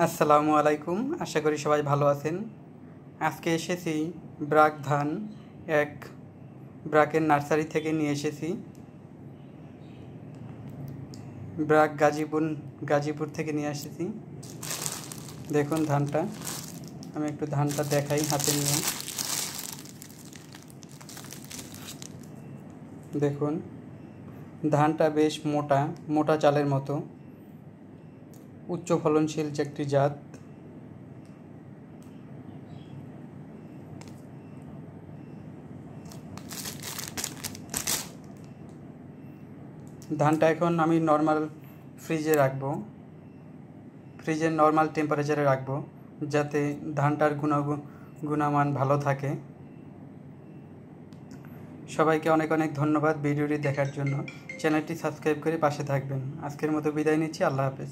আসসালামু আলাইকুম, আশা করি সবাই ভালো আছেন। আজকে এসেছি ব্রাক ধান এক ব্রাকের নার্সারি থেকে নিয়ে এসেছি। ব্রাক গাজীপুর থেকে নিয়ে এসেছি। দেখুন ধানটা, আমি একটু ধানটা দেখাই হাতে নিয়ে। দেখুন ধানটা বেশ মোটা চালের মতো, উচ্চ ফলনশীল একটি জাত। ধানটা এখন আমি নর্মাল ফ্রিজের নর্মাল টেম্পারেচারে রাখবো, যাতে ধানটার গুণমান ভালো থাকে। সবাইকে অনেক অনেক ধন্যবাদ ভিডিওটি দেখার জন্য। চ্যানেলটি সাবস্ক্রাইব করে পাশে থাকবেন। আজকের মতো বিদায় নিচ্ছি। আল্লাহ হাফেজ।